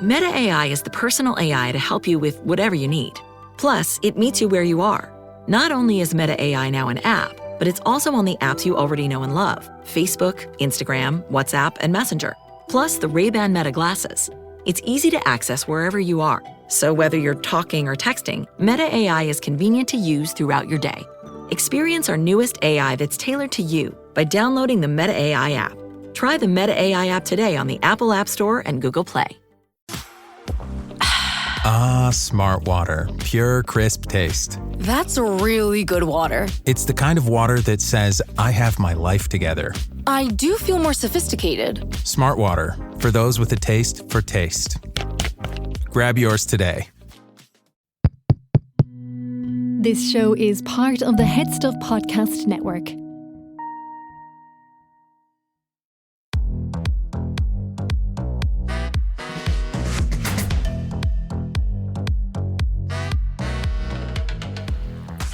Meta AI is the personal AI to help you with whatever you need. Plus, it meets you where you are. Not only is Meta AI now an app, but it's also on the apps you already know and love: Facebook, Instagram, WhatsApp, and Messenger. Plus the Ray-Ban Meta glasses. It's easy to access wherever you are. So whether you're talking or texting, Meta AI is convenient to use throughout your day. Experience our newest AI that's tailored to you by downloading the Meta AI app. Try the Meta AI app today on the Apple App Store and Google Play. Ah, smart water. Pure, crisp taste. That's really good water. It's the kind of water that says, I have my life together. I do feel more sophisticated. Smart water. For those with a taste for taste. Grab yours today. This show is part of the Head Stuff Podcast Network.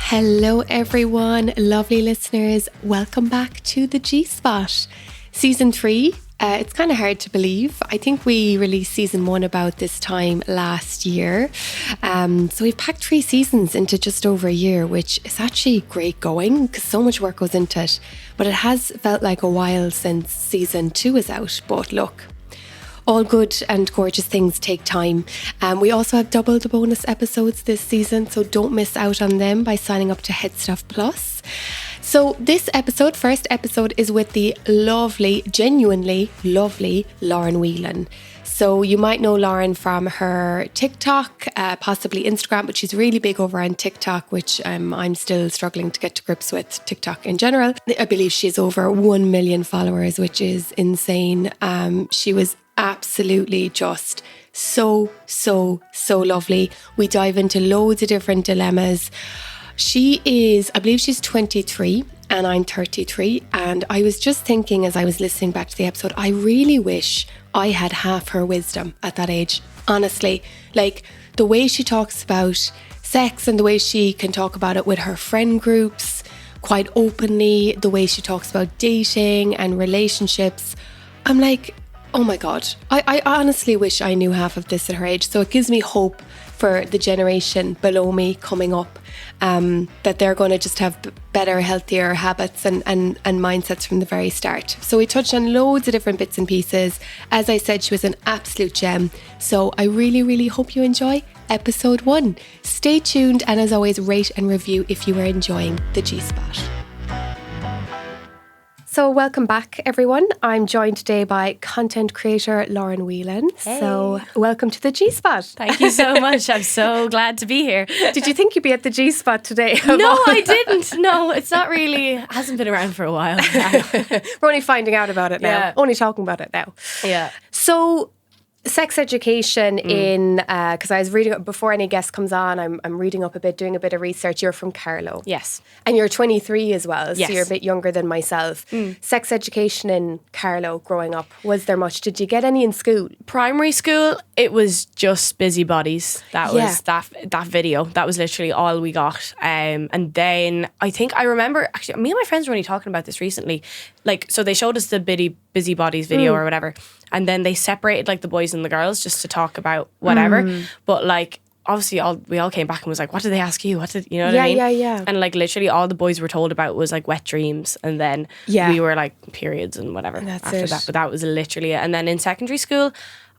Hello everyone, lovely listeners. Welcome back to the G-Spot. Season 3, it's kind of hard to believe. I think we released season 1 about this time last year. So we've packed 3 seasons into just over a year, which is actually great going because so much work goes into it. But it has felt like a while since season 2 is out. But look, all good and gorgeous things take time. We also have double the bonus episodes this season, so don't miss out on them by signing up to Head Stuff Plus. So this episode, first episode, is with the lovely, genuinely lovely Lauren Whelan. So you might know Lauren from her TikTok, possibly Instagram, but she's really big over on TikTok, which I'm still struggling to get to grips with TikTok in general. I believe she's over 1 million followers, which is insane. She was absolutely just so lovely. We dive into loads of different dilemmas. She is, I believe she's 23 and I'm 33. And I was just thinking as I was listening back to the episode, I really wish I had half her wisdom at that age. Honestly, like the way she talks about sex and the way she can talk about it with her friend groups quite openly, the way she talks about dating and relationships. I'm like, oh my God, I honestly wish I knew half of this at her age. So it gives me hope for the generation below me coming up, that they're going to just have better, healthier habits and mindsets from the very start. So we touched on loads of different bits and pieces. As I said, she was an absolute gem. So I really hope you enjoy episode 1. Stay tuned, and as always, rate and review if you are enjoying the G-Spot. So welcome back, everyone. I'm joined today by content creator Lauren Whelan. Hey. So welcome to the G-Spot. Thank you so much. I'm so glad to be here. Did you think you'd be at the G-Spot today? No, I didn't. No, it's not really, hasn't been around for a while. We're only finding out about it now. Yeah. Only talking about it now. Yeah. So sex education in, because I was reading, before any guest comes on, I'm reading up a bit, doing a bit of research. You're from Carlow. Yes. And you're 23 as well, so Yes. you're a bit younger than myself. Sex education in Carlow growing up, was there much? Did you get any in school? Primary school, it was just busybodies. That Yeah. was that video. That was literally all we got. And then I think I remember, actually, me and my friends were only talking about this recently. Like, so they showed us the busybodies video or whatever. And then they separated like the boys and the girls just to talk about whatever. But like, obviously we all came back and was like, what did they ask you? What did, you know what I mean? Yeah. And like literally all the boys were told about was like wet dreams. And then we were like periods and whatever after it. that. But that was literally it. And then in secondary school,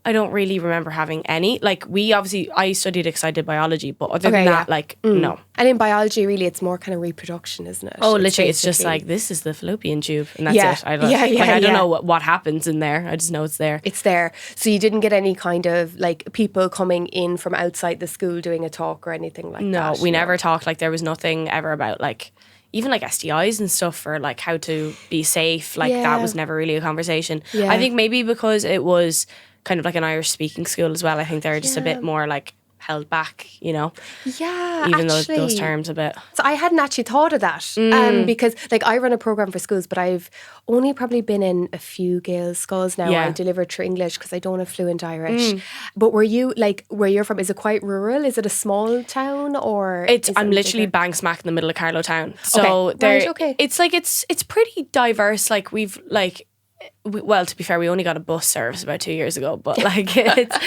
I don't really remember having any. Like I studied excited biology, but other than that, like, no. And in biology, really, it's more kind of reproduction, isn't it? Oh, literally, it's just like, this is the fallopian tube, and that's Yeah. it. I don't, I don't know what happens in there. I just know it's there. It's there. So you didn't get any kind of like people coming in from outside the school doing a talk or anything like that? No, we never talked. Like, there was nothing ever about like, even like STIs and stuff, or like how to be safe. Like that was never really a conversation. Yeah. I think maybe because it was kind of like an Irish speaking school as well. I think they're just a bit more like held back, you know. Yeah, even actually, those terms a bit. So I hadn't actually thought of that because like I run a program for schools, but I've only probably been in a few Gaels schools now. Yeah. I deliver through English because I don't have fluent Irish. But were you like where you're from? Is it quite rural? Is it a small town or? I'm literally bang smack in the middle of Carlow town. So okay. Right, okay. It's like it's pretty diverse. Like we've like well, to be fair, we only got a bus service about 2 years ago, but like it's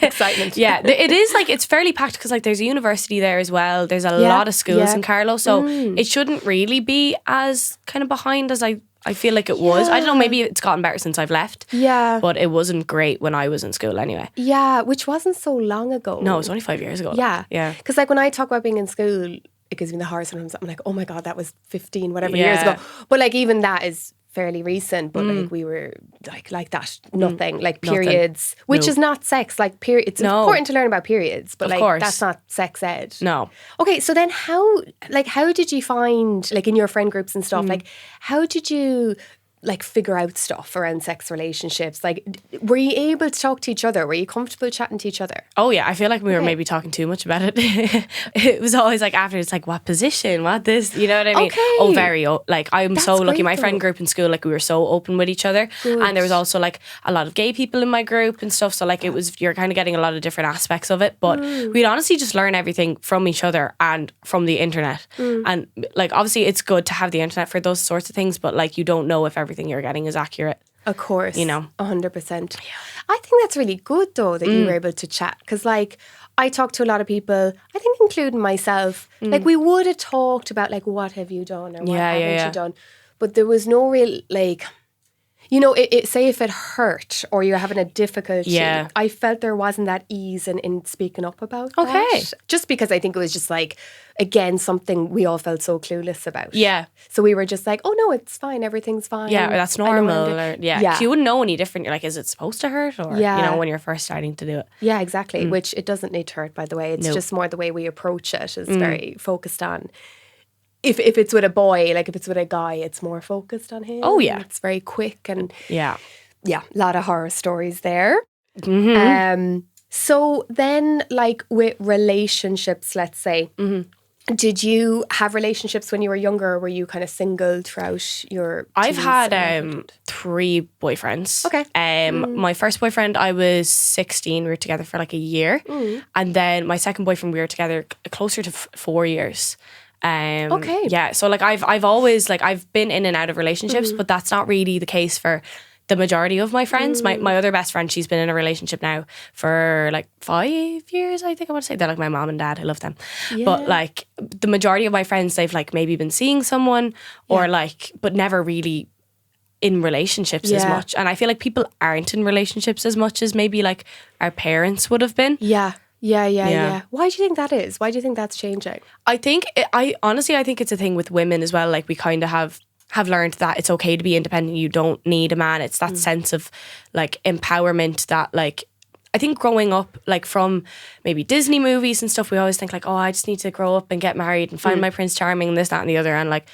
Excitement. Yeah, it is like it's fairly packed because like there's a university there as well. There's a lot of schools in Carlow, so it shouldn't really be as kind of behind as I feel like it was. I don't know, maybe it's gotten better since I've left. Yeah. But it wasn't great when I was in school anyway. Yeah, which wasn't so long ago. No, it was only 5 years ago. Yeah. Yeah. Because like when I talk about being in school, it gives me the horror sometimes. I'm like, oh my God, that was 15, whatever years ago. But like even that is fairly recent, but like we were like that, nothing, like periods, which is not sex, like period. It's important to learn about periods, but like that's not sex ed. No. Okay, so then how did you find, like in your friend groups and stuff, like how did you like figure out stuff around sex relationships? Like, were you able to talk to each other? Were you comfortable chatting to each other? Oh yeah, I feel like we were maybe talking too much about it. It was always like after, it's like, what position, what this, you know what I mean? Okay. Oh, like I'm That's so lucky. great, My friend though. group in school, like we were so open with each other. Good. And there was also like a lot of gay people in my group and stuff, so like it was, you're kind of getting a lot of different aspects of it, but we'd honestly just learn everything from each other and from the internet. And like obviously it's good to have the internet for those sorts of things, but like you don't know if everything you're getting is accurate. Of course. You know. 100%. I think that's really good though that you were able to chat, because like I talk to a lot of people, I think including myself, like we would have talked about like what have you done or what haven't you done, but there was no real like, you know, say if it hurt or you're having a difficulty, I felt there wasn't that ease in speaking up about that. Just because I think it was just like, again, something we all felt so clueless about. Yeah. So we were just like, oh no, it's fine, everything's fine. Yeah, or that's I know what I'm normal. doing. Or, 'cause you wouldn't know any different. You're like, is it supposed to hurt? Or, you know, when you're first starting to do it. Yeah, exactly. Which it doesn't need to hurt, by the way. It's just more the way we approach it is very focused on. If it's with a boy, like if it's with a guy, it's more focused on him. Oh, yeah. It's very quick and Yeah. a lot of horror stories there. So then, like with relationships, let's say, did you have relationships when you were younger, or were you kind of single throughout your I've teens had and 3 boyfriends. Okay. My first boyfriend, I was 16. We were together for like a year. And then my second boyfriend, we were together closer to 4 years. Okay. Yeah. So like I've always, like I've been in and out of relationships, but that's not really the case for the majority of my friends. My other best friend, she's been in a relationship now for like 5 years, I think I want to say. They're like my mom and dad. I love them. But like the majority of my friends, they've like maybe been seeing someone or like, but never really in relationships as much. And I feel like people aren't in relationships as much as maybe like our parents would have been. Yeah. Why do you think that is? Why do you think that's changing? I think, I think it's a thing with women as well. Like we kind of have learned that it's okay to be independent. You don't need a man. It's that sense of like empowerment that like, I think growing up like from maybe Disney movies and stuff, we always think like, oh, I just need to grow up and get married and find my Prince Charming and this, that and the other. And like,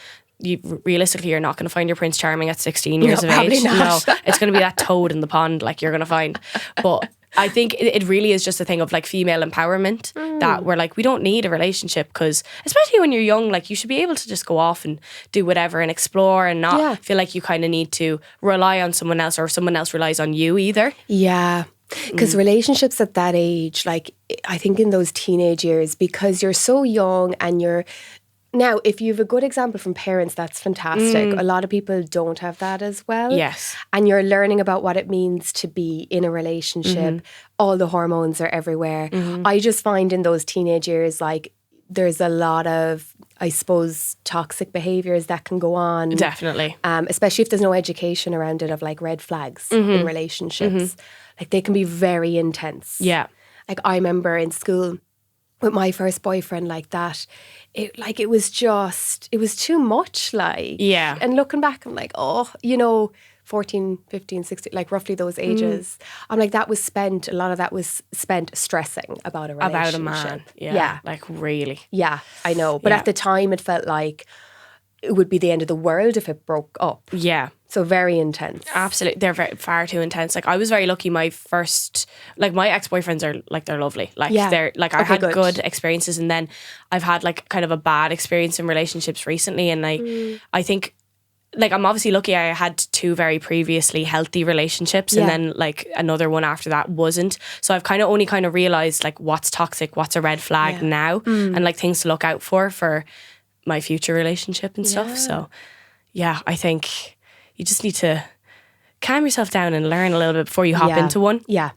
realistically, you're not going to find your Prince Charming at 16 years of age. Not. No, it's going to be that toad in the pond like you're going to find. But I think it really is just a thing of like female empowerment that we're like, we don't need a relationship, because especially when you're young, like you should be able to just go off and do whatever and explore and not feel like you kind of need to rely on someone else or someone else relies on you either. Yeah. Because relationships at that age, like I think in those teenage years, because you're so young and you're, now, if you have a good example from parents, that's fantastic. A lot of people don't have that as well. Yes. And you're learning about what it means to be in a relationship. All the hormones are everywhere. I just find in those teenage years, like there's a lot of, I suppose, toxic behaviours that can go on. Definitely. Especially if there's no education around it of like red flags in relationships. Like they can be very intense. Yeah. Like I remember in school with my first boyfriend like that, it was too much, like. Yeah. And looking back, I'm like, oh, you know, 14, 15, 16, like roughly those ages. I'm like, a lot of that was spent stressing about a relationship. About a man. Yeah. Like really. Yeah, I know. But at the time it felt like it would be the end of the world if it broke up. Yeah. So very intense. Absolutely. They're far too intense. Like I was very lucky. My first, like my ex-boyfriends are like, they're lovely. Like they're like, I had good experiences, and then I've had like kind of a bad experience in relationships recently. And like, I think like I'm obviously lucky I had 2 very previously healthy relationships, and then like another one after that wasn't. So I've kind of realized like what's toxic, what's a red flag now, and like things to look out for my future relationship and stuff. So yeah, I think you just need to calm yourself down and learn a little bit before you hop into one. Yeah.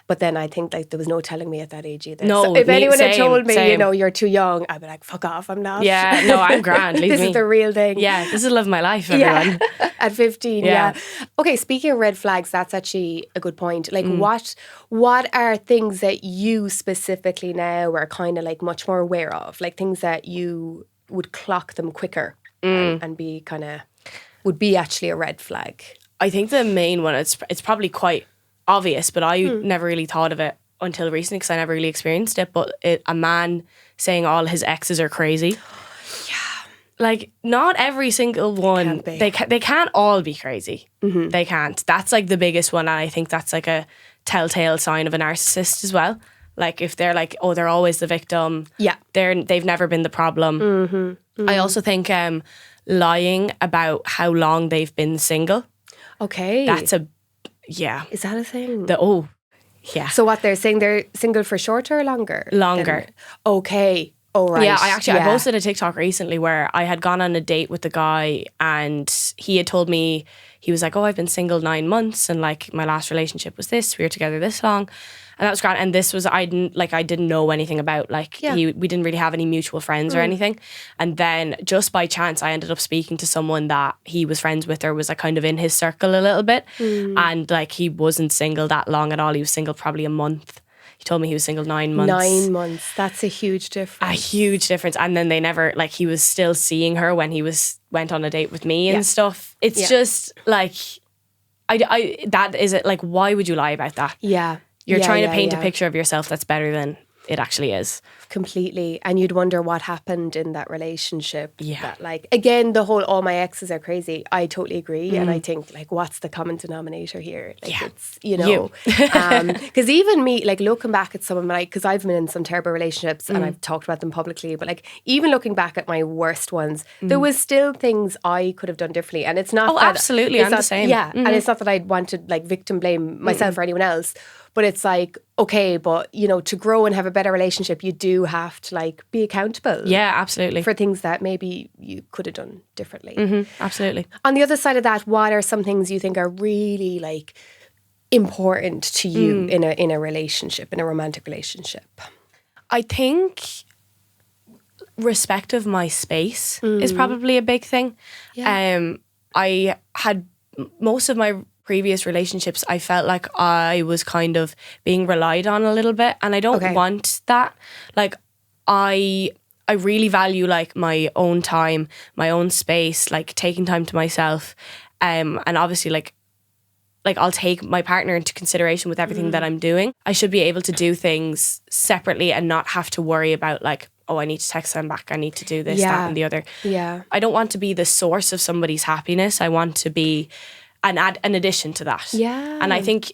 But then I think like there was no telling me at that age either. No, so if anyone had told me, same. you're too young, I'd be like, fuck off, I'm not. Yeah, no, I'm grand. Leave this me. is the real thing. Yeah, this is love of my life, everyone. Yeah. At 15, yeah. Okay, speaking of red flags, that's actually a good point. Like what are things that you specifically now are kind of like much more aware of? Like things that you would clock them quicker and be kind of, would be actually a red flag? I think the main one, it's probably quite obvious, but I never really thought of it until recently because I never really experienced it. But a man saying all his exes are crazy. Yeah. Like, not every single one. They can't all be crazy. Mm-hmm. They can't. That's like the biggest one. And I think that's like a telltale sign of a narcissist as well. Like if they're like, oh, they're always the victim. Yeah. They've never been the problem. Mm-hmm. Mm-hmm. I also think lying about how long they've been single. Okay. That's is that a thing? Yeah. So what they're saying, they're single for shorter or longer? Longer. Okay. Oh, right. Yeah, I posted a TikTok recently where I had gone on a date with the guy and he had told me, he was like, oh, I've been single 9 months and like my last relationship was this, we were together this long. And that was great. And this was, I didn't know anything about, we didn't really have any mutual friends or anything. And then just by chance, I ended up speaking to someone that he was friends with or was like kind of in his circle a little bit. And like he wasn't single that long at all. He was single probably a month. He told me he was single 9 months. 9 months. That's a huge difference. A huge difference. And then they never, like he was still seeing her when he went on a date with me and stuff. It's just like, that is it. Like, why would you lie about that? Yeah. You're trying to paint a picture of yourself that's better than it actually is. Completely. And you'd wonder what happened in that relationship. Yeah. That, like, again, the whole, all my exes are crazy. I totally agree. And I think, like, what's the common denominator here? Like, it's, because even me, like, looking back at some of my, because I've been in some terrible relationships and I've talked about them publicly, but like, even looking back at my worst ones, there was still things I could have done differently. And it's not that, absolutely, I'm the same. Yeah. And it's not that I'd want to, like, victim blame myself or anyone else. But it's like, okay, but, to grow and have a better relationship, you do have to, like, be accountable. Yeah, absolutely. For things that maybe you could have done differently. Absolutely. On the other side of that, what are some things you think are really, like, important to you in a relationship, in a romantic relationship? I think respect of my space is probably a big thing. Yeah. I had most of my previous relationships, I felt like I was kind of being relied on a little bit, and I don't want that. Like, I really value like my own time, my own space, like taking time to myself, and obviously like I'll take my partner into consideration with everything that I'm doing. I should be able to do things separately and not have to worry about like, oh, I need to text them back, I need to do this, that, and the other. Yeah, I don't want to be the source of somebody's happiness. I want to be an addition to that. Yeah. And I think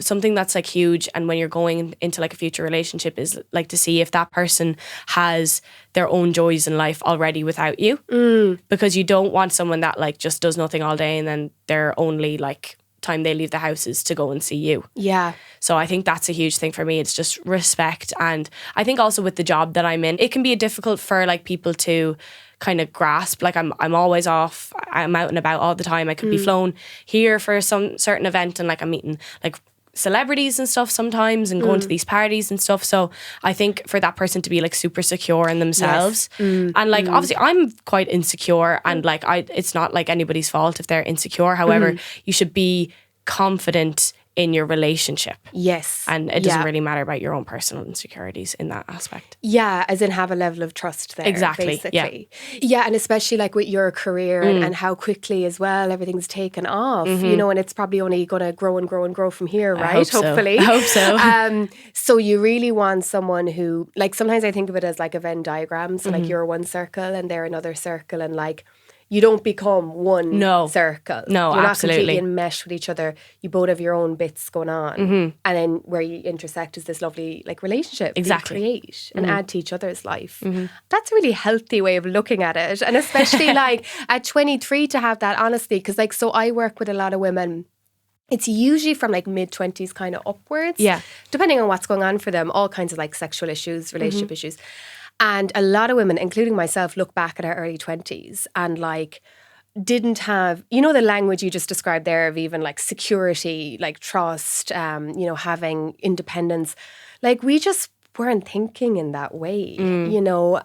something that's like huge, and when you're going into like a future relationship, is like to see if that person has their own joys in life already without you. Because you don't want someone that like just does nothing all day and then their only like time they leave the house is to go and see you. Yeah. So I think that's a huge thing for me. It's just respect. And I think also with the job that I'm in, it can be difficult for like people to kind of grasp. Like I'm always off, I'm out and about all the time. I could be flown here for some certain event and like I'm meeting like celebrities and stuff sometimes and going to these parties and stuff. So I think for that person to be like super secure in themselves, and like obviously I'm quite insecure, and like it's not like anybody's fault if they're insecure. However, you should be confident in your relationship. Yes. And it doesn't really matter about your own personal insecurities in that aspect. Yeah, as in have a level of trust there. Exactly. Basically. Yeah, and especially like with your career and how quickly as well everything's taken off, and it's probably only going to grow and grow and grow from here, right? Hopefully. I hope so. So you really want someone who, like, sometimes I think of it as like a Venn diagram. So like you're one circle and they're another circle, and like you don't become one circle. No, you're absolutely. Not completely enmeshed with each other. You both have your own bits going on. And then where you intersect is this lovely like relationship that you create and add to each other's life. That's a really healthy way of looking at it. And especially like at 23 to have that honesty. Because like, so I work with a lot of women. It's usually from like mid-20s kind of upwards. Yeah. Depending on what's going on for them. All kinds of like sexual issues, relationship issues. And a lot of women, including myself, look back at our early 20s and like didn't have, you know, the language you just described there of even like security, like trust, you know, having independence. Like we just weren't thinking in that way, you know.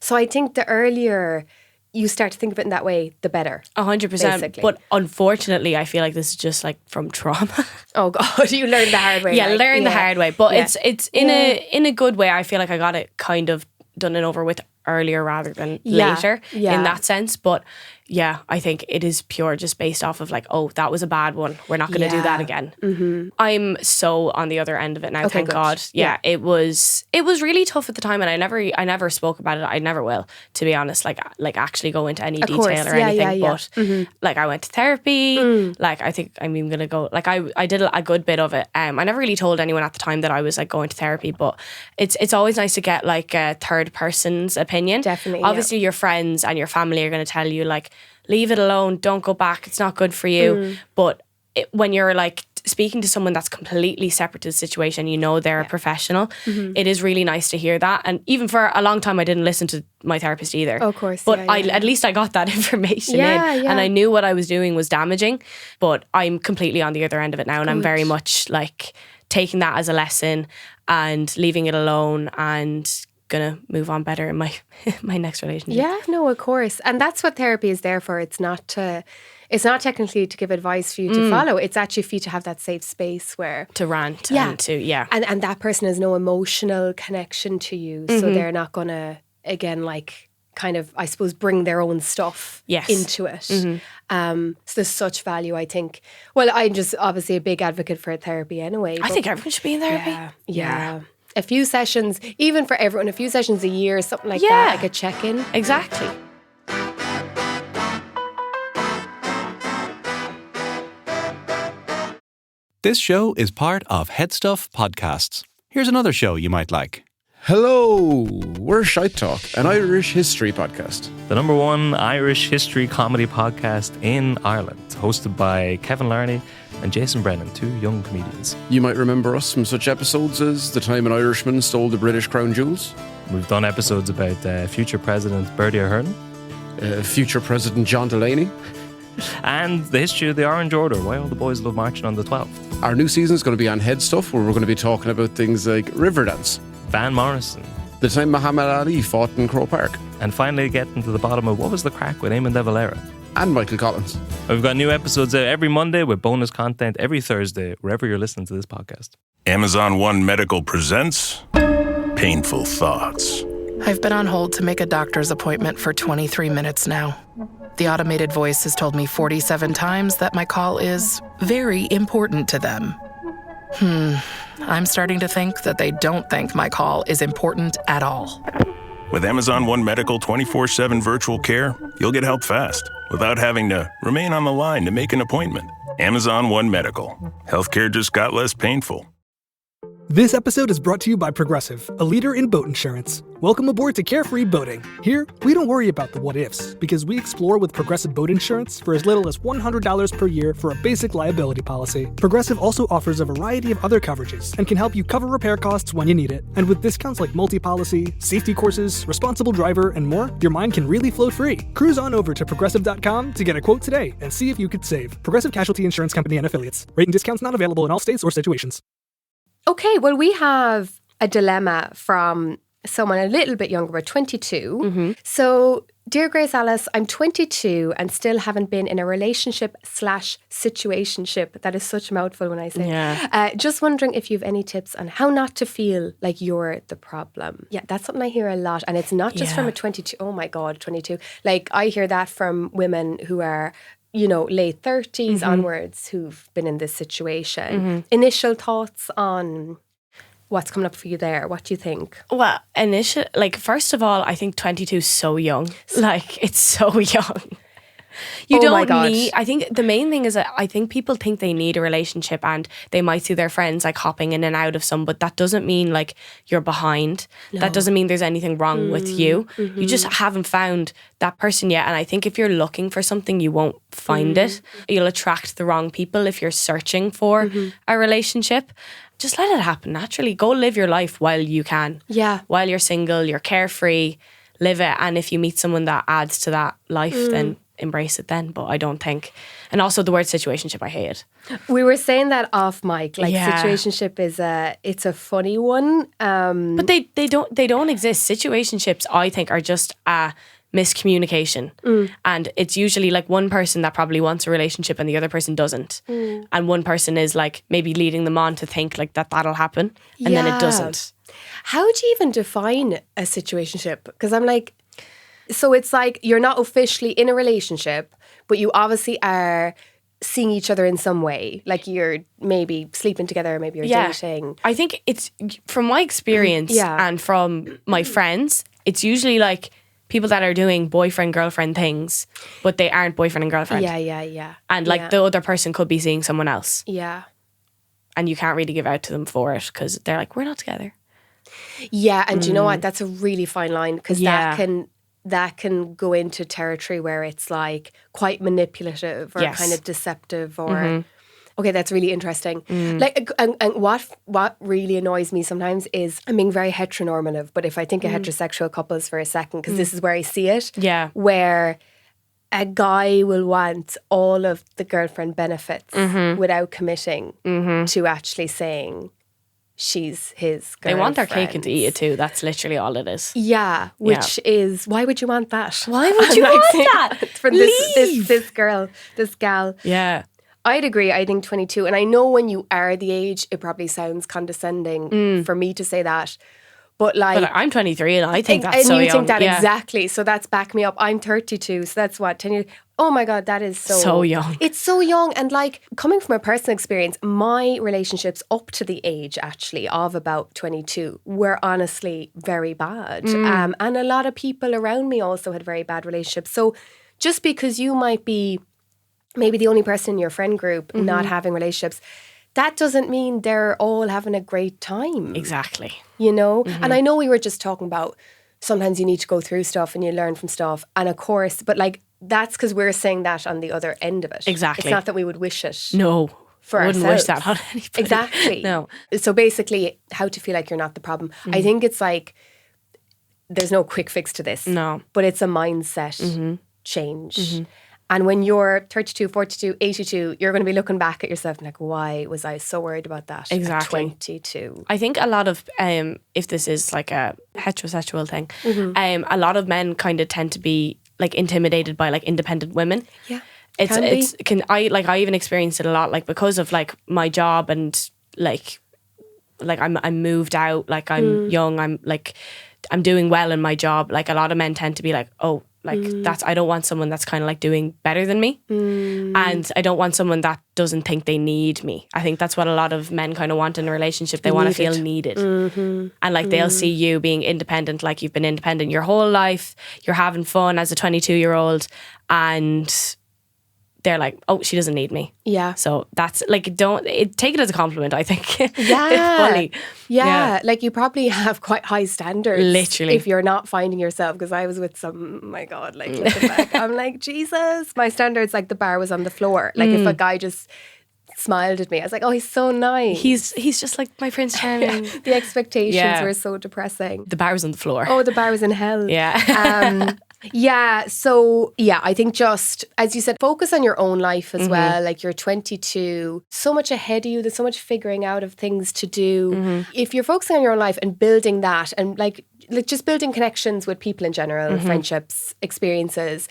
So I think the earlier you start to think of it in that way, the better. 100%. But unfortunately, I feel like this is just like from trauma. Oh God, you learned the hard way. Yeah, learn the hard way. But it's in a good way. I feel like I got it kind of done and over with earlier rather than later in that sense. But yeah, I think it is pure just based off of like, oh, that was a bad one. We're not going to do that again. I'm so on the other end of it now, thank God. Yeah, it was really tough at the time, and I never spoke about it. I never will, to be honest, like actually go into any detail or anything. But like I went to therapy, like I think I'm even going to go, like I did a good bit of it. I never really told anyone at the time that I was like going to therapy, but it's always nice to get like a third person's opinion. Definitely. Obviously your friends and your family are going to tell you like, leave it alone, don't go back, it's not good for you. But when you're like speaking to someone that's completely separate to the situation, you know they're a professional, it is really nice to hear that. And even for a long time I didn't listen to my therapist either. Of course. But at least I got that information in and I knew what I was doing was damaging. But I'm completely on the other end of it now, and I'm very much like taking that as a lesson and leaving it alone and gonna move on better in my next relationship. Yeah, no, of course. And that's what therapy is there for. It's not technically to give advice for you to follow. It's actually for you to have that safe space where to rant and to and that person has no emotional connection to you, so they're not gonna again like kind of, I suppose, bring their own stuff into it. So there's such value, I think. Well, I'm just obviously a big advocate for therapy anyway. I think everyone should be in therapy. Yeah. A few sessions, even for everyone, a few sessions a year, something like that, like a check-in. Exactly. This show is part of Head Stuff Podcasts. Here's another show you might like. Hello, we're Shite Talk, an Irish history podcast. The #1 Irish history comedy podcast in Ireland, hosted by Kevin Larney and Jason Brennan, 2 young comedians. You might remember us from such episodes as the time an Irishman stole the British crown jewels. We've done episodes about future President Bertie Ahern, future President John Delaney, and the history of the Orange Order, why all the boys love marching on the 12th. Our new season is going to be on Head Stuff, where we're going to be talking about things like Riverdance, Van Morrison, the time Muhammad Ali fought in Croke Park, and finally getting to the bottom of what was the crack with Eamon de Valera. and Michael Collins. We've got new episodes out every Monday with bonus content every Thursday, wherever you're listening to this podcast. Amazon One Medical presents Painful Thoughts. I've been on hold to make a doctor's appointment for 23 minutes now. The automated voice has told me 47 times that my call is very important to them. I'm starting to think that they don't think my call is important at all. With Amazon One Medical 24/7 virtual care, you'll get help fast without having to remain on the line to make an appointment. Amazon One Medical. Healthcare just got less painful. This episode is brought to you by Progressive, a leader in boat insurance. Welcome aboard to Carefree Boating. Here, we don't worry about the what-ifs, because we explore with Progressive Boat Insurance for as little as $100 per year for a basic liability policy. Progressive also offers a variety of other coverages and can help you cover repair costs when you need it. And with discounts like multi-policy, safety courses, responsible driver, and more, your mind can really float free. Cruise on over to Progressive.com to get a quote today and see if you could save. Progressive Casualty Insurance Company and Affiliates. Rate and discounts not available in all states or situations. Okay, well, we have a dilemma from someone a little bit younger, about 22. So, dear Grace Alice, I'm 22 and still haven't been in a relationship/situationship. That is such a mouthful when I say it. Just wondering if you have any tips on how not to feel like you're the problem. Yeah, that's something I hear a lot. And it's not just from a 22. Oh my God, 22. Like, I hear that from women who are, you know, late 30s onwards who've been in this situation. Initial thoughts on what's coming up for you there? What do you think? Well, first of all, I think 22 is so young. Like, it's so young. You don't need, I think the main thing is that I think people think they need a relationship and they might see their friends like hopping in and out of some, but that doesn't mean like you're behind. No. That doesn't mean there's anything wrong with you. You just haven't found that person yet. And I think if you're looking for something, you won't find it. You'll attract the wrong people if you're searching for a relationship. Just let it happen naturally. Go live your life while you can. Yeah. While you're single, you're carefree, live it. And if you meet someone that adds to that life, then embrace it then. But I don't think, and also the word situationship, I hate it. We were saying that off mic, like Yeah. situationship it's a funny one. But they don't exist. Situationships, I think, are just a miscommunication. And it's usually like one person that probably wants a relationship and the other person doesn't. And one person is like maybe leading them on to think like that'll happen, and then it doesn't. How do you even define a situationship? Because I'm like, so it's like you're not officially in a relationship, but you obviously are seeing each other in some way. Like you're maybe sleeping together, maybe you're dating. I think it's, from my experience and from my friends, it's usually like people that are doing boyfriend-girlfriend things, but they aren't boyfriend and girlfriend. Yeah. And like the other person could be seeing someone else. Yeah. And you can't really give out to them for it because they're like, we're not together. Yeah, and you know what? That's a really fine line, because that can go into territory where it's like quite manipulative or kind of deceptive or okay, that's really interesting. Like, and what really annoys me sometimes is I'm being very heteronormative, but if I think of heterosexual couples for a second, because this is where I see it, where a guy will want all of the girlfriend benefits without committing to actually saying she's his girlfriend. They want their cake and to eat it too. That's literally all it is. Yeah, which is, why would you want that? Why would you want that? For this girl, this gal. Yeah. I'd agree. I think 22. And I know when you are the age, it probably sounds condescending for me to say that. But like, but I'm 23 and I think that's and so young. you think that exactly. So that's back me up. I'm 32. So that's what, 10 years. Oh my God, that is so young. It's so young. And like, coming from a personal experience, my relationships up to the age actually of about 22 were honestly very bad. And a lot of people around me also had very bad relationships. So just because you might be maybe the only person in your friend group not having relationships, that doesn't mean they're all having a great time. Exactly. You know? And I know we were just talking about sometimes you need to go through stuff and you learn from stuff. And of course, but like, that's because we're saying that on the other end of it. Exactly. It's not that we would wish it. No. For I wouldn't ourselves. wish that on anybody. Exactly. No. So basically, how to feel like you're not the problem. I think it's like, there's no quick fix to this. No. But it's a mindset change. And when you're 32, 42, 82, you're going to be looking back at yourself and like, why was I so worried about that at 22? I think a lot of, if this is like a heterosexual thing, a lot of men kind of tend to be like intimidated by like independent women. Yeah. I even experienced it a lot, like because of like my job and like I'm moved out, like I'm young, I'm doing well in my job. Like a lot of men tend to be like, oh, like I don't want someone that's kind of like doing better than me. And I don't want someone that doesn't think they need me. I think that's what a lot of men kind of want in a relationship. They want to feel needed. And like they'll see you being independent, like you've been independent your whole life, you're having fun as a 22-year-old, and they're like, oh, she doesn't need me. Yeah. So that's like, take it as a compliment, I think. Yeah. Fully. Yeah. Like you probably have quite high standards. Literally. If you're not finding yourself, because I was with some, oh my God, like looking back, I'm like, Jesus, my standards, like the bar was on the floor. Like if a guy just smiled at me, I was like, oh, he's so nice. He's just like my Prince Charming. The expectations were so depressing. The bar was on the floor. Oh, the bar was in hell. Yeah. Yeah. So, yeah, I think just, as you said, focus on your own life as well. Like you're 22, so much ahead of you. There's so much figuring out of things to do. If you're focusing on your own life and building that and like just building connections with people in general, friendships, experiences,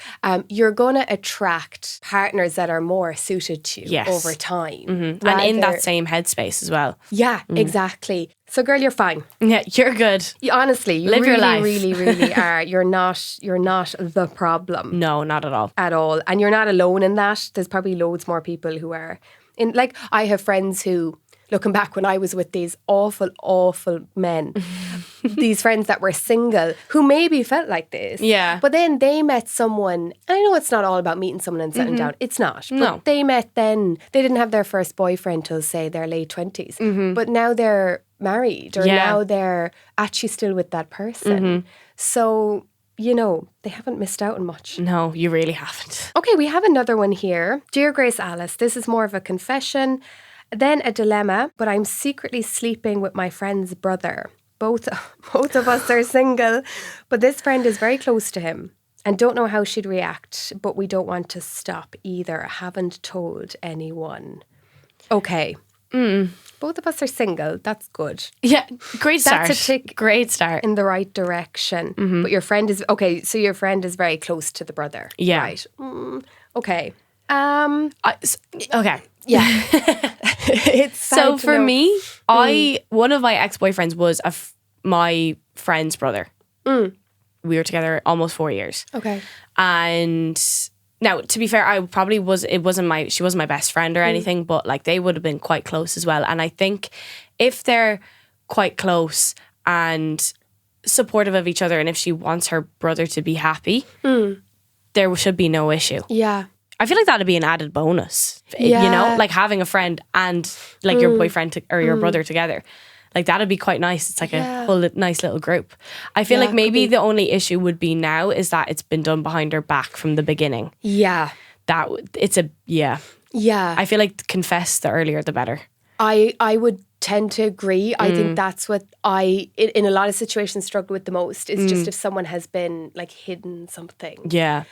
you're going to attract partners that are more suited to you over time. And in that same headspace as well. Yeah, exactly. So girl, you're fine. Yeah, you're good. Honestly, you Live really, your life. really, really are. You're not the problem. No, not at all. At all. And you're not alone in that. There's probably loads more people who are in, like, I have friends who, looking back when I was with these awful, awful men, these friends that were single who maybe felt like this. Yeah. But then they met someone, and I know it's not all about meeting someone and settling down. It's not. But No. they met then, they didn't have their first boyfriend till, say, their late 20s. But now they're married or now they're actually still with that person. So, you know, they haven't missed out on much. No, you really haven't. Okay, we have another one here. Dear Grace Alice, this is more of a confession, then a dilemma, but I'm secretly sleeping with my friend's brother. Both of us are single, but this friend is very close to him. And don't know how she'd react, but we don't want to stop either. Haven't told anyone. Okay. Both of us are single. That's good. Yeah, great start. That's a tick. Great start. In the right direction. But your friend is... Okay, so your friend is very close to the brother. Yeah. Right. Okay. Okay. Yeah. It's so for me, one of my ex-boyfriends was my friend's brother. We were together almost 4 years. Okay. And now, to be fair, she wasn't my best friend or anything, but like they would have been quite close as well. And I think if they're quite close and supportive of each other, and if she wants her brother to be happy, there should be no issue. Yeah. I feel like that'd be an added bonus, you know, like having a friend and like your boyfriend or your brother together. Like that'd be quite nice. It's like a whole nice little group. I feel like maybe the only issue would be now is that it's been done behind her back from the beginning. Yeah. Yeah. I feel like confess the earlier the better. I would tend to agree. I think that's what in a lot of situations struggle with the most is just if someone has been like hidden something. Yeah.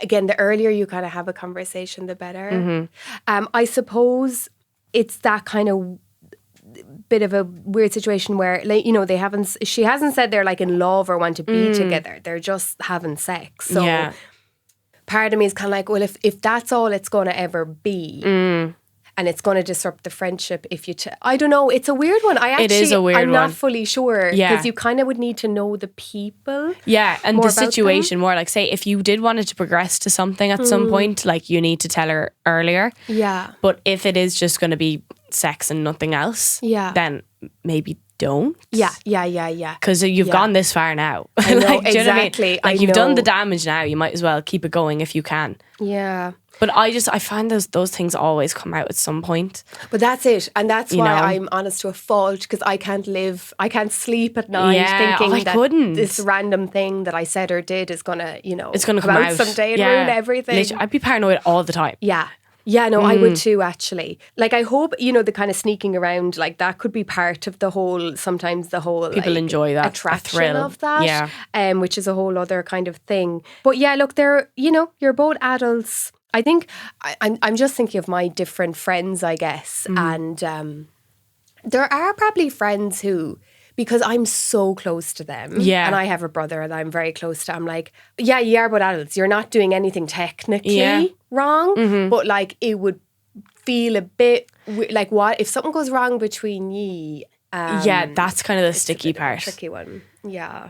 Again, the earlier you kind of have a conversation, the better. I suppose it's that kind of bit of a weird situation where, like, you know, she hasn't said they're like in love or want to be together. They're just having sex. So part of me is kind of like, well, if that's all it's going to ever be, and it's going to disrupt the friendship if you... I don't know. It's a weird one. It is a weird one. I'm not fully sure. Yeah. Because you kind of would need to know the people. Yeah, and the situation more. Like, say, if you did want it to progress to something at some point, like, you need to tell her earlier. Yeah. But if it is just going to be sex and nothing else, then maybe don't. Yeah. Because you've gone this far now. I know, like, do you know what I mean? exactly. Like, you've done the damage now. You might as well keep it going if you can. Yeah. But I find those things always come out at some point. But that's it. And that's why know? I'm honest to a fault, because I can't sleep at night thinking that this random thing that I said or did is going to, you know, it's going to come out someday and ruin everything. Literally, I'd be paranoid all the time. Yeah. Yeah, no, I would too, actually. Like, I hope, you know, the kind of sneaking around, like, that could be part of sometimes the whole... People like, enjoy that. Attraction of that. Yeah. Which is a whole other kind of thing. But yeah, look, you're both adults. I think, I'm just thinking of my different friends, I guess. And there are probably friends who... Because I'm so close to them. Yeah. And I have a brother that I'm very close to. I'm like, yeah, you are both adults. You're not doing anything technically wrong. But like, it would feel a bit like, what if something goes wrong between ye? That's kind of the sticky part. Tricky one. Yeah.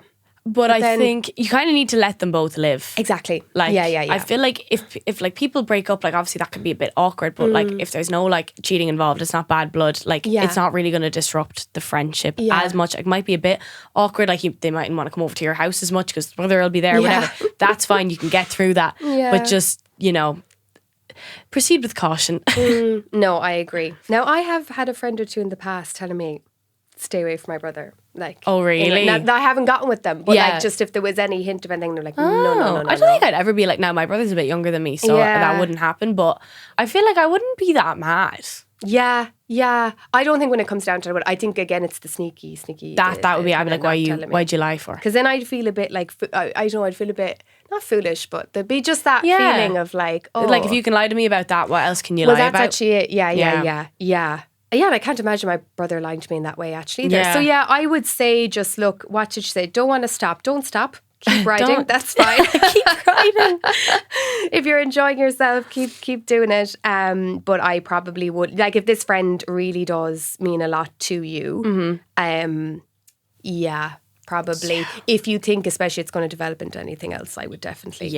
But I think you kind of need to let them both live. Exactly. Like, yeah. I feel like if like people break up, like obviously that can be a bit awkward, but like if there's no like cheating involved, it's not bad blood, like it's not really going to disrupt the friendship as much. It might be a bit awkward, like they mightn't want to come over to your house as much because brother will be there or whatever. That's fine, you can get through that. But just, you know, proceed with caution. No, I agree. Now, I have had a friend or two in the past telling me, stay away from my brother. Like, oh really? Now, I haven't gotten with them, but like, just if there was any hint of anything, they're like, no. I don't think I'd ever be like, no, my brother's a bit younger than me, so that wouldn't happen. But I feel like I wouldn't be that mad. Yeah. I don't think when it comes down to it, I think again it's the sneaky. That would be. I'd be like, why'd you lie for? Because then I'd feel a bit like I don't know. I'd feel a bit not foolish, but there'd be just that feeling of like, oh, like if you can lie to me about that, what else can you lie about? Well, that's actually it. Yeah. Yeah, and I can't imagine my brother lying to me in that way actually either. So yeah, I would say just look, what did she say? Don't want to stop. Don't stop. Keep riding. That's fine. Keep riding. If you're enjoying yourself, keep doing it. But I probably would, like, if this friend really does mean a lot to you, probably. If you think especially it's going to develop into anything else, I would definitely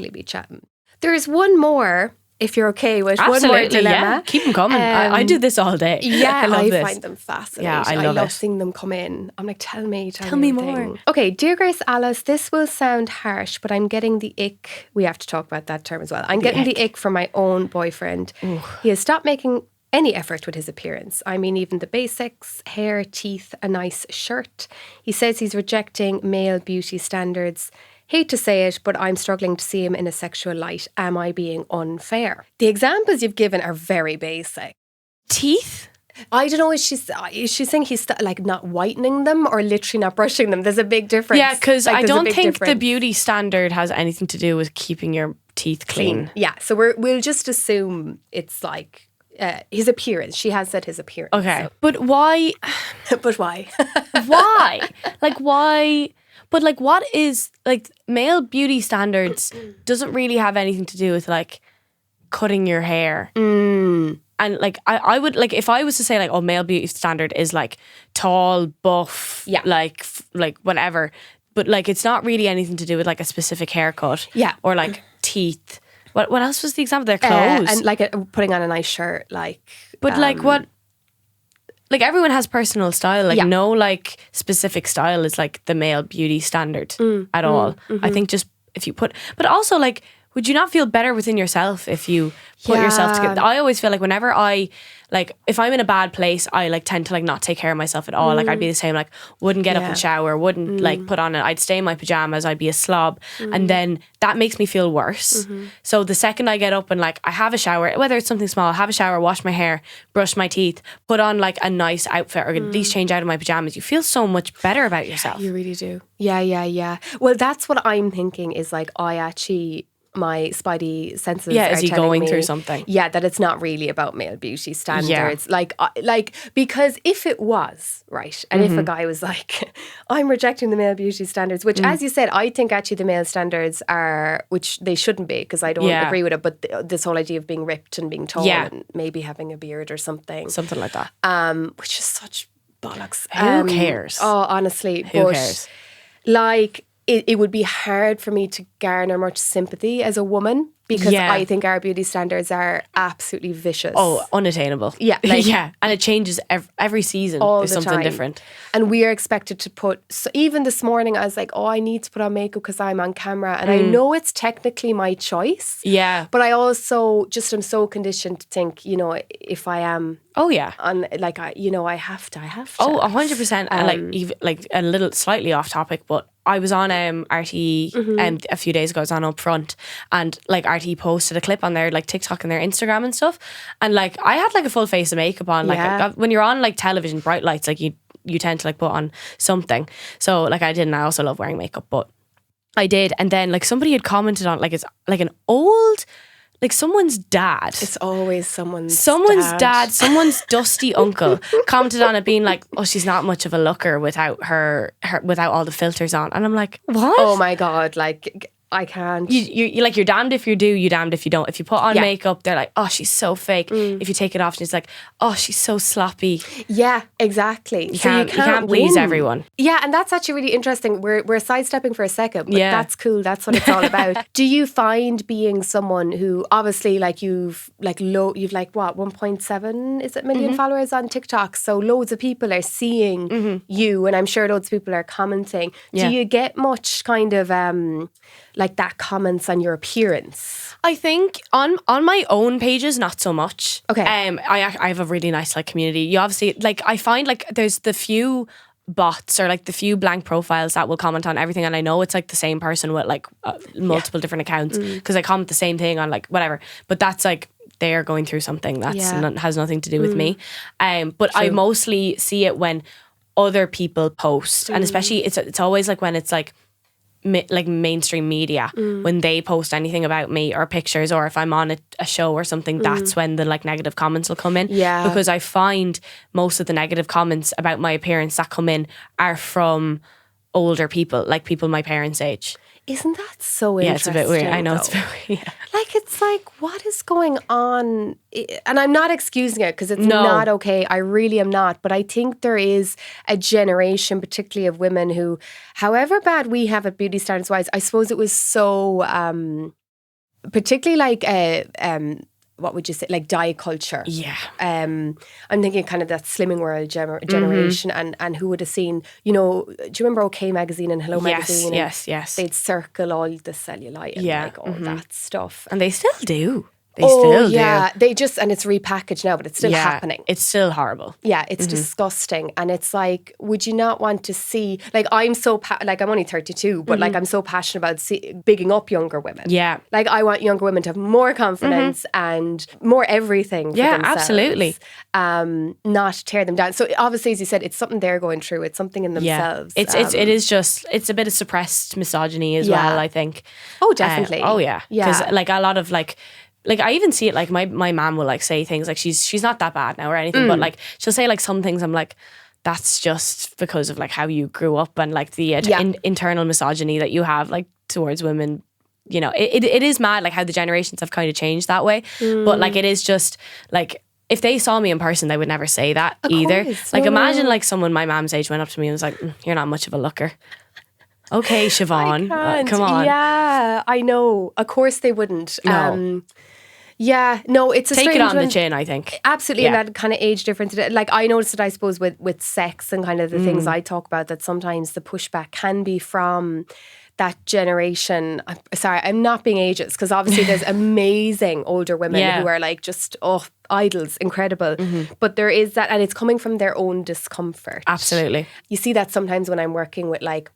be chatting. There's one more. If you're okay with one more dilemma. Keep them coming. I do this all day. Yeah, I find them fascinating. Yeah, I love seeing them come in. I'm like, tell me more. Okay, dear Grace Alice, this will sound harsh, but I'm getting the ick. We have to talk about that term as well. I'm getting the ick from my own boyfriend. Ooh. He has stopped making any effort with his appearance. I mean, even the basics, hair, teeth, a nice shirt. He says he's rejecting male beauty standards. Hate to say it, but I'm struggling to see him in a sexual light. Am I being unfair? The examples you've given are very basic. Teeth? I don't know, is she saying he's like not whitening them or literally not brushing them? There's a big difference. Yeah, because like, I don't think the difference. beauty standard has anything to do with keeping your teeth clean. Yeah, so we'll just assume it's like his appearance. She has said his appearance. Okay, so. but why? But why? Why? Like why? But like, what is like male beauty standards doesn't really have anything to do with like cutting your hair. And like I would like if I was to say like, oh, male beauty standard is like tall, buff, like whatever. But like it's not really anything to do with like a specific haircut. Yeah. Or like teeth. What else was the example? Their clothes. And like putting on a nice shirt, like. But like what? Like everyone has personal style. Like no like specific style is like the male beauty standard at all. I think just if you put, but also like, would you not feel better within yourself if you put yourself together? I always feel like whenever I, like, if I'm in a bad place, I like tend to like not take care of myself at all. Like I'd be the same, like wouldn't get up and shower, wouldn't like put on it. I'd stay in my pajamas, I'd be a slob. And then that makes me feel worse. So the second I get up and like I have a shower, whether it's something small, have a shower, wash my hair, brush my teeth, put on like a nice outfit or at least change out of my pajamas, you feel so much better about yourself. You really do. Yeah. Well, that's what I'm thinking is like my spidey senses are is he telling going me, through something? Yeah, that it's not really about male beauty standards. Like because if it was, right, and if a guy was like, I'm rejecting the male beauty standards, which as you said, I think actually the male standards are, which they shouldn't be because I don't agree with it, but this whole idea of being ripped and being tall and maybe having a beard or something. Something like that. Which is such bollocks. Who cares? Oh, honestly. Who cares? Like, it would be hard for me to garner much sympathy as a woman because I think our beauty standards are absolutely vicious. Oh, unattainable. Yeah. Like, and it changes every season. All There's the something time. different. And we are expected to put, so even this morning I was like, oh, I need to put on makeup because I'm on camera. And I know it's technically my choice. Yeah. But I also just am so conditioned to think, you know, if I am... Oh yeah, on like I have to. Oh, 100%. And like even like a little slightly off topic, but I was on RT a few days ago. I was on Up Front, and like RT posted a clip on their like TikTok and their Instagram and stuff. And like I had like a full face of makeup on. Like when you're on like television, bright lights, like you tend to like put on something. So like I didn't. I also love wearing makeup, but I did. And then like somebody had commented on like it's like an old. Like someone's dad. It's always someone's dad, someone's dusty uncle commented on it being like, oh, she's not much of a looker without her without all the filters on. And I'm like, what? Oh my God, like I can't. You like, you're damned if you do, you're damned if you don't. If you put on makeup, they're like, oh, she's so fake. If you take it off, she's like, oh, she's so sloppy. Yeah, exactly. You can't please everyone. Yeah, and that's actually really interesting. We're sidestepping for a second, but that's cool. That's what it's all about. Do you find being someone who obviously like you've what 1.7 million followers on TikTok? So loads of people are seeing you, and I'm sure loads of people are commenting. Do you get much kind of like that comments on your appearance? I think on my own pages, not so much. Okay. I have a really nice like community. You obviously like, I find like there's the few bots or like the few blank profiles that will comment on everything, and I know it's like the same person with like multiple different accounts because I comment the same thing on like whatever. But that's like they're going through something that's has nothing to do with me. But I mostly see it when other people post, and especially it's always like when it's like mainstream media, when they post anything about me or pictures, or if I'm on a show or something, that's when the like negative comments will come in. Yeah, because I find most of the negative comments about my appearance that come in are from older people, like people my parents' age. Isn't that so interesting? Yeah, it's a bit weird. I know, it's a bit weird. Like, it's like, what is going on? And I'm not excusing it because it's not okay. I really am not. But I think there is a generation, particularly of women who, however bad we have it beauty standards wise, I suppose it was so, particularly like, what would you say, like diet culture. Yeah. I'm thinking kind of that Slimming World generation and who would have seen, you know, do you remember OK Magazine and Hello Magazine? Yes. They'd circle all the cellulite and like all that stuff. And they still do. They still do. They just, and it's repackaged now, but it's still happening. It's still horrible. Yeah, it's disgusting. And it's like, would you not want to see, like, I'm so, like, I'm only 32, but like, I'm so passionate about bigging up younger women. Yeah. Like, I want younger women to have more confidence and more everything for themselves. Absolutely. Not tear them down. So obviously, as you said, it's something they're going through. It's something in themselves. It is just, it's a bit of suppressed misogyny as well, I think. Oh, definitely. Because like a lot of like I even see it, like my mom will like say things like she's not that bad now or anything, but like she'll say like some things I'm like, that's just because of like how you grew up and like the internal misogyny that you have like towards women. You know, it is mad like how the generations have kind of changed that way. But like it is just like, if they saw me in person, they would never say that either. Like imagine like someone my mom's age went up to me and was like, you're not much of a looker. Okay, Siobhan, come on. Yeah, I know. Of course they wouldn't. No. It's a Take strange it on one. the chin, I think. Absolutely, and that kind of age difference. Like I noticed it, I suppose, with sex and kind of the things I talk about, that sometimes the pushback can be from that generation. I'm not being ageist, because obviously there's amazing older women who are like just, idols, incredible. But there is that, and it's coming from their own discomfort. Absolutely. You see that sometimes when I'm working with like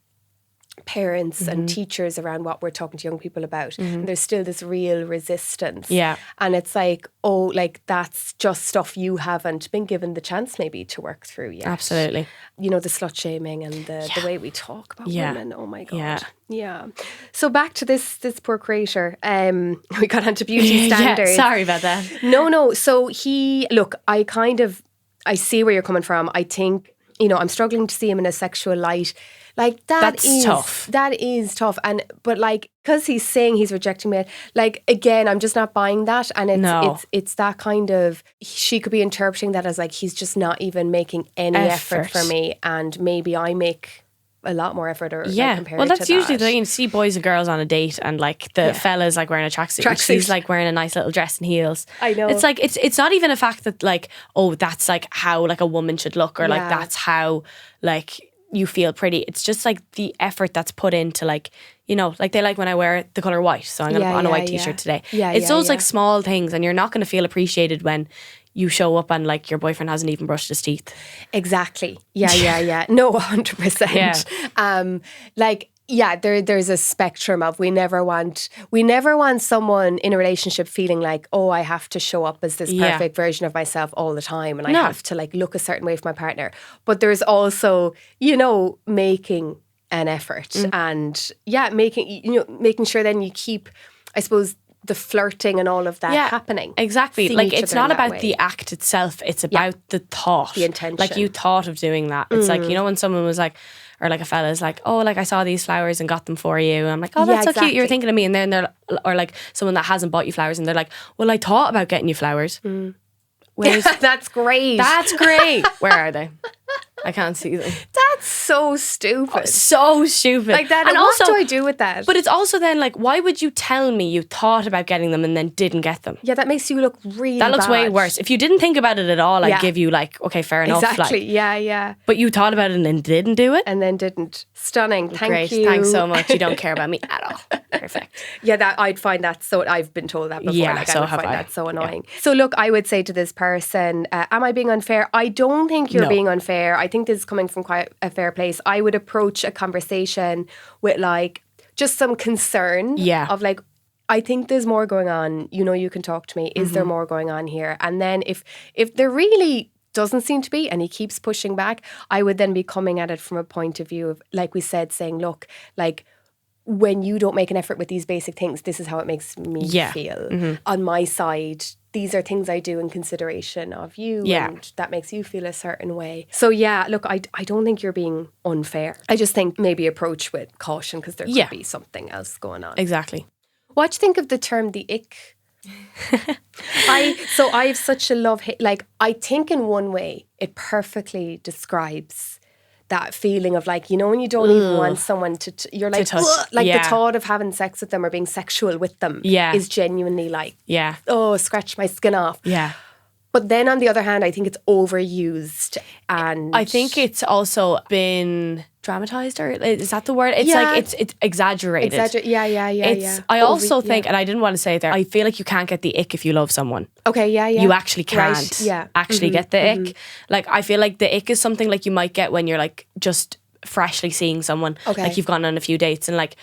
parents and teachers around what we're talking to young people about. And there's still this real resistance. Yeah. And it's like, like that's just stuff you haven't been given the chance maybe to work through yet. Absolutely. You know, the slut shaming and the way we talk about women. Oh my God. Yeah. So back to this poor creator. We got onto beauty standards. Sorry about that. No. So I see where you're coming from. I think, you know, I'm struggling to see him in a sexual light. Like that's tough. That is tough. But like, because he's saying he's rejecting me, like again, I'm just not buying that. And it's that kind of, she could be interpreting that as like, he's just not even making any effort for me, and maybe I make a lot more effort or compared well, that's to usually that. the thing. You see boys and girls on a date, and like the fella's like wearing a tracksuit. She's like wearing a nice little dress and heels. I know. It's like it's not even a fact that like, that's like how like a woman should look, or like that's how like you feel pretty. It's just like the effort that's put into like, you know, like they like when I wear the colour white, so I'm gonna put on a white t-shirt today. It's those like small things, and you're not going to feel appreciated when you show up and like your boyfriend hasn't even brushed his teeth. Exactly. Yeah. No, 100%. There's a spectrum of we never want someone in a relationship feeling like, I have to show up as this perfect version of myself all the time, and I have to like look a certain way for my partner. But there's also, you know, making an effort and making sure then you keep, I suppose, the flirting and all of that happening. Exactly. Like it's not about the act itself, it's about the thought. The intention. Like you thought of doing that. It's like, you know, when someone was like, or like a fella's like, like I saw these flowers and got them for you. And I'm like, that's so cute, you're thinking of me. And then or like someone that hasn't bought you flowers and they're like, well, I thought about getting you flowers. That's great. That's great. Where are they? I can't see them. That's so stupid. So stupid. Like that. And what do I do with that? But it's also then like, why would you tell me you thought about getting them and then didn't get them? Yeah, that makes you look really That looks bad. way worse. If you didn't think about it at all, I'd give you like, okay, fair enough. Exactly. Like, yeah. But you thought about it and then didn't do it? And then didn't. Stunning. Great. Thank you. Thanks so much. You don't care about me at all. Perfect. Yeah, I'd find that so, I've been told that before. Yeah, like, so I would have find I. that so annoying. Yeah. So look, I would say to this person, am I being unfair? I don't think you're being unfair. I think this is coming from quite a fair place. I would approach a conversation with like just some concern of like, I think there's more going on. You know, you can talk to me. Is there more going on here? And then if there really doesn't seem to be, and he keeps pushing back, I would then be coming at it from a point of view of, like we said, saying, look, like when you don't make an effort with these basic things, this is how it makes me feel. On my side, these are things I do in consideration of you, and that makes you feel a certain way. So look, I don't think you're being unfair. I just think maybe approach with caution, because there could be something else going on. Exactly. What do you think of the term the ick? I have such a love-hate. Like, I think in one way it perfectly describes that feeling of like, you know, when you don't even want someone to you're like, touch. Like the thought of having sex with them or being sexual with them is genuinely like, scratch my skin off. Yeah. But then on the other hand, I think it's overused, and I think it's also been dramatized, or is that the word? It's like it's exaggerated. I also think, and I didn't want to say it there, I feel like you can't get the ick if you love someone. Okay, You actually can't Right, get the ick. Like, I feel like the ick is something like you might get when you're like just freshly seeing someone. Okay. Like you've gone on a few dates, and like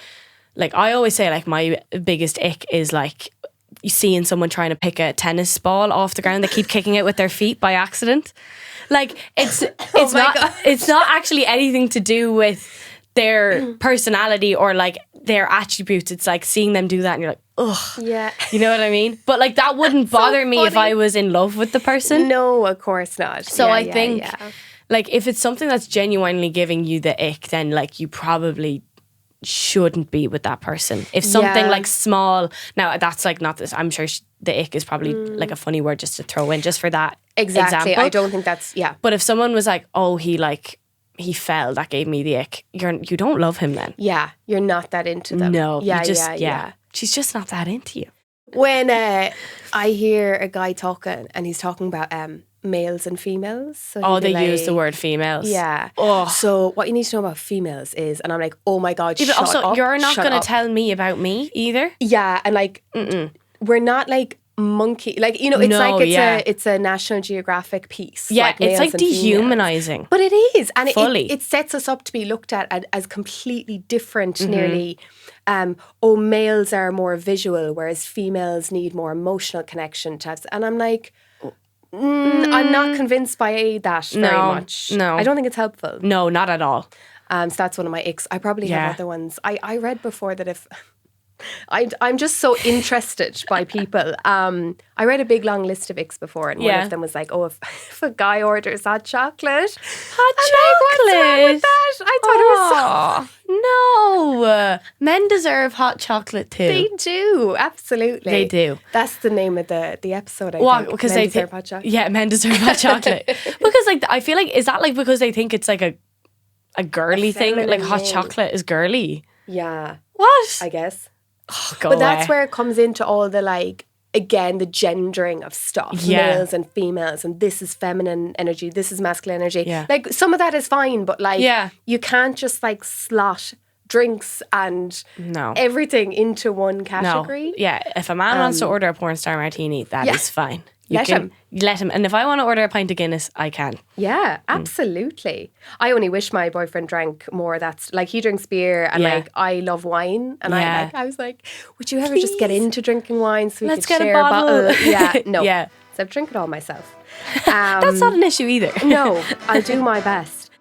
I always say, like, my biggest ick is like you seeing someone trying to pick a tennis ball off the ground. They keep kicking it with their feet by accident. Like, it's not actually anything to do with their personality or like their attributes. It's like seeing them do that and you're like, ugh. Yeah. You know what I mean? But like that wouldn't bother me if I was in love with the person. No, of course not. So I think like if it's something that's genuinely giving you the ick, then like you probably shouldn't be with that person. If something like small, now that's like not this, I'm sure the ick is probably like a funny word just to throw in just for that example. I don't think that's But if someone was like, oh, he fell, that gave me the ick, you don't love him then. Yeah, you're not that into them. No, she's just not that into you. When I hear a guy talking and he's talking about males and females. So they use the word females. Yeah. Oh. So what you need to know about females is, and I'm like, oh my God, but also, up, you're not going to tell me about me either. Yeah, and like, we're not like monkey, like, you know, it's it's a National Geographic piece. Yeah, like it's like dehumanizing. But it is, and fully. It sets us up to be looked at as completely different, nearly. Males are more visual, whereas females need more emotional connection to us. And I'm like, I'm not convinced by that very much. No. I don't think it's helpful. No, not at all. So that's one of my icks. I probably have other ones. I read before that if... I'm just so interested by people. I read a big long list of icks before, and one of them was like, oh, if a guy orders hot chocolate. What's wrong with that? I thought it was so... No. Men deserve hot chocolate too. They do, absolutely. They do. That's the name of the episode, I think. Because men deserve hot chocolate. Yeah, men deserve hot chocolate. Because like I feel like, is that like because they think it's like a girly thing? Like hot chocolate is girly. Yeah. What? I guess. Oh, but that's where it comes into all the like, again, the gendering of stuff. Males and females, and this is feminine energy, this is masculine energy. Yeah. Like some of that is fine, but like you can't just like slot drinks and everything into one category. No. Yeah, if a man wants to order a porn star martini, that is fine. Let him. And if I want to order a pint of Guinness, I can. Yeah, absolutely. I only wish my boyfriend drank more. That's like, he drinks beer and like I love wine, and I was like, would you ever just get into drinking wine so we could share a bottle? Yeah, no. Yeah. So I drink it all myself. That's not an issue either. No, I'll do my best.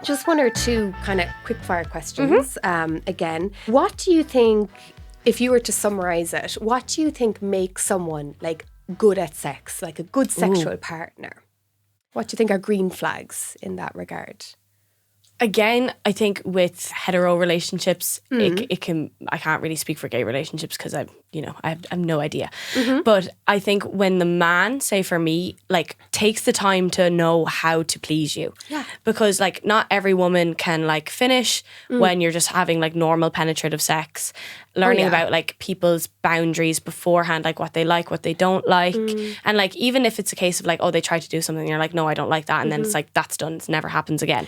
Just one or two kind of quick fire questions. Again, what do you think, if you were to summarize it, what do you think makes someone like good at sex, like a good sexual partner? What do you think are green flags in that regard? Again, I think with hetero relationships, it can. I can't really speak for gay relationships because I have no idea. But I think when the man, say for me, like takes the time to know how to please you, because like not every woman can like finish when you're just having like normal penetrative sex. Learning about like people's boundaries beforehand, like what they like, what they don't like, and like even if it's a case of like, oh, they try to do something and you're like, no, I don't like that, and then it's like, that's done, it never happens again.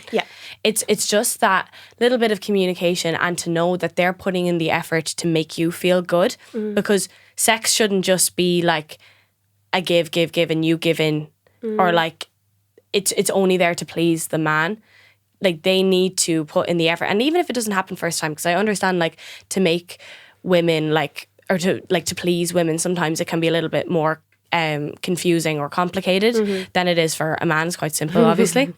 It's just that little bit of communication, and to know that they're putting in the effort to make you feel good, because sex shouldn't just be like a give and you give in, or like it's only there to please the man. Like they need to put in the effort, and even if it doesn't happen first time, because I understand like to make women like, or to please women, sometimes it can be a little bit more confusing or complicated than it is for a man. It's quite simple, obviously.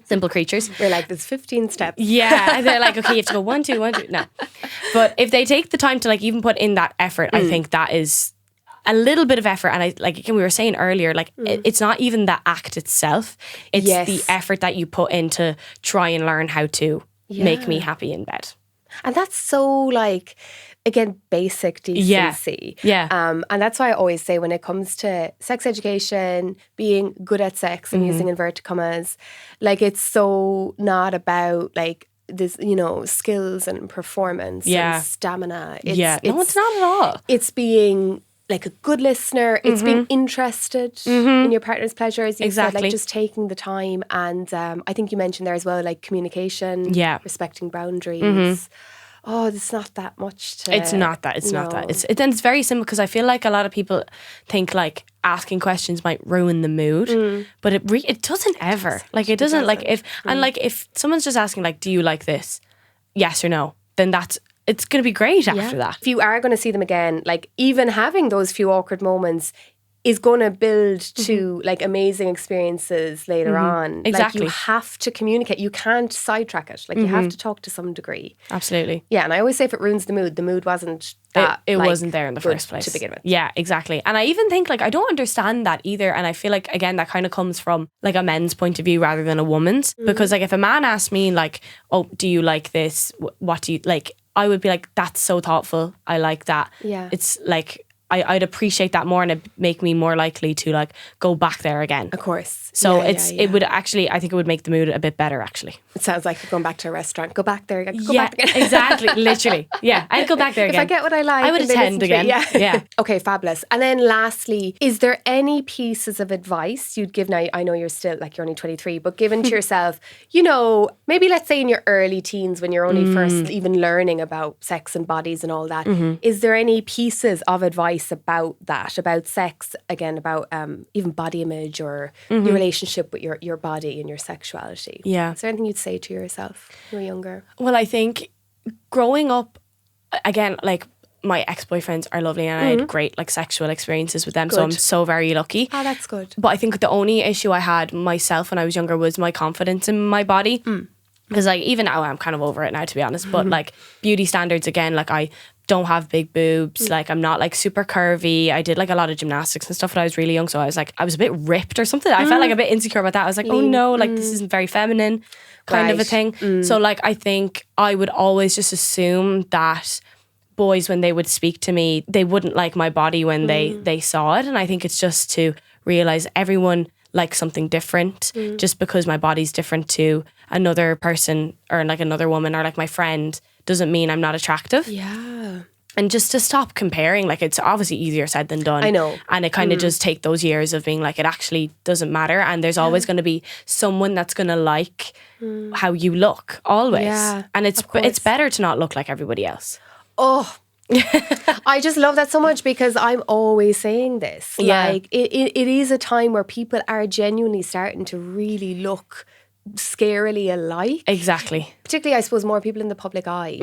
Simple creatures. We're like, there's 15 steps. Yeah, and they're like, okay, you have to go 1, 2, 1, 2. No, but if they take the time to like even put in that effort, I think that is a little bit of effort. And I like, again, we were saying earlier, like it's not even the act itself, it's the effort that you put in to try and learn how to make me happy in bed. And that's so like, again, basic decency. And that's why I always say, when it comes to sex education, being good at sex and using inverted commas, like it's so not about like this, you know, skills and performance and stamina. No, it's not at all. It's being like a good listener. It's being interested in your partner's pleasure, as you said, like just taking the time. And I think you mentioned there as well, like communication, respecting boundaries. Oh, it's not that much to... It's not that. It's very simple, because I feel like a lot of people think like asking questions might ruin the mood, but it doesn't ever. Like, it doesn't. Like, if someone's just asking like, do you like this? Yes or no? Then it's going to be great after that. If you are going to see them again, like even having those few awkward moments is going to build to like amazing experiences later on. Exactly. Like, you have to communicate. You can't sidetrack it. Like, you have to talk to some degree. Absolutely. Yeah, and I always say if it ruins the mood wasn't that. It wasn't there in the first place to begin with. Yeah, exactly. And I even think like I don't understand that either. And I feel like, again, that kind of comes from like a men's point of view rather than a woman's. Because like if a man asked me like, oh, do you like this? What do you like? I would be like, that's so thoughtful. I like that. Yeah. It's like, I'd appreciate that more, and it'd make me more likely to like go back there again. Of course. So it would actually, I think it would make the mood a bit better actually. It sounds like you're going back to a restaurant. Go back there. Go Yeah, back again. exactly. Literally. Yeah, I'd go back there again. If I get what I like, I would and they attend listen to again. me, Yeah. Okay, fabulous. And then lastly, is there any pieces of advice you'd give now? I know you're still like, you're only 23, but given to yourself, you know, maybe let's say in your early teens when you're only first even learning about sex and bodies and all that, is there any pieces of advice about that, about sex, again, about even body image or your relationship with your body and your sexuality? Yeah. Is there anything you'd say to yourself when you were younger? Well, I think growing up, again, like my ex-boyfriends are lovely and I had great like sexual experiences with them. So I'm so very lucky. Oh, that's good. But I think the only issue I had myself when I was younger was my confidence in my body. Because like even now I'm kind of over it now, to be honest. But like beauty standards, again, like I don't have big boobs. Like I'm not like super curvy. I did like a lot of gymnastics and stuff when I was really young. So I was a bit ripped or something. I felt like a bit insecure about that. I was like, oh no, like this isn't very feminine kind of a thing. So like I think I would always just assume that boys, when they would speak to me, they wouldn't like my body when they saw it. And I think it's just to realise everyone likes something different. Just because my body's different to another person or like another woman or like my friend doesn't mean I'm not attractive. Yeah. And just to stop comparing, like it's obviously easier said than done. I know. And it kind of just take those years of being like, it actually doesn't matter. And there's always going to be someone that's going to like how you look, always. Yeah, and it's better to not look like everybody else. Oh, I just love that so much because I'm always saying this. Yeah. Like it is a time where people are genuinely starting to really look scarily alike. Exactly. Particularly, I suppose, more people in the public eye.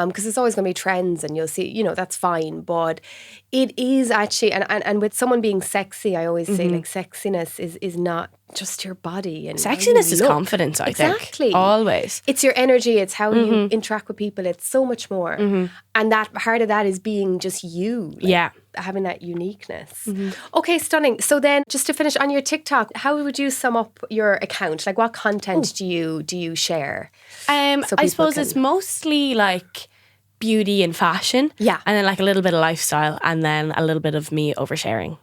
Because there's always going to be trends and you'll see, you know, that's fine. But it is actually, and with someone being sexy, I always say like sexiness is not just your body. And sexiness is confidence, I think. Exactly. Always. It's your energy. It's how you interact with people. It's so much more. And that part of that is being just you. Like, having that uniqueness. Okay, stunning. So then, just to finish on your TikTok, how would you sum up your account? Like, what content do you share? I suppose it's mostly like beauty and fashion. Yeah. And then like a little bit of lifestyle and then a little bit of me oversharing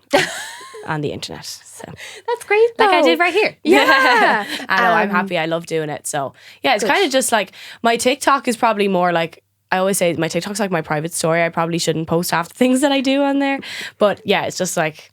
on the internet. So that's great though. Like I did right here. Yeah. I know, I'm happy. I love doing it. So yeah, it's kind of just like my TikTok is probably more like, I always say my TikTok's like my private story. I probably shouldn't post half the things that I do on there. But yeah, it's just like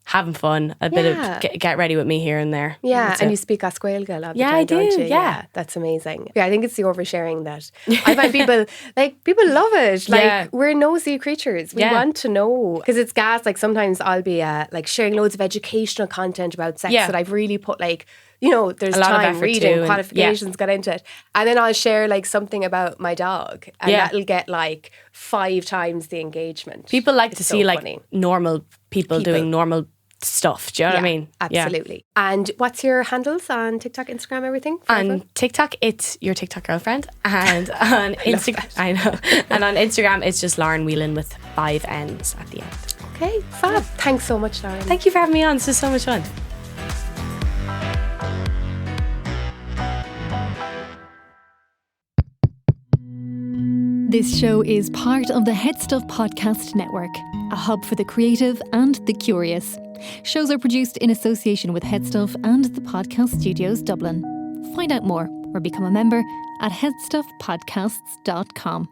having fun, a bit of get ready with me here and there. Yeah, and you speak Asquailga a lot. Yeah, I do. Don't you? Yeah, that's amazing. Yeah, I think it's the oversharing that I find people love it. Like we're nosy creatures. We want to know because it's gas. Like sometimes I'll be like sharing loads of educational content about sex that I've really put like, you know, there's time reading, qualifications, got into it. And then I'll share like something about my dog and that'll get like 5 times the engagement. People like to see like normal people doing normal stuff. Do you know what I mean? Absolutely. Yeah. And what's your handles on TikTok, Instagram, everything? On TikTok, it's your TikTok girlfriend. And on Instagram, I know. And on Instagram, it's just Lauren Whelan with 5 N's at the end. Okay, fab. Thanks so much, Lauren. Thank you for having me on. This is so much fun. This show is part of the Head Stuff Podcast Network, a hub for the creative and the curious. Shows are produced in association with Head Stuff and the Podcast Studios Dublin. Find out more or become a member at headstuffpodcasts.com.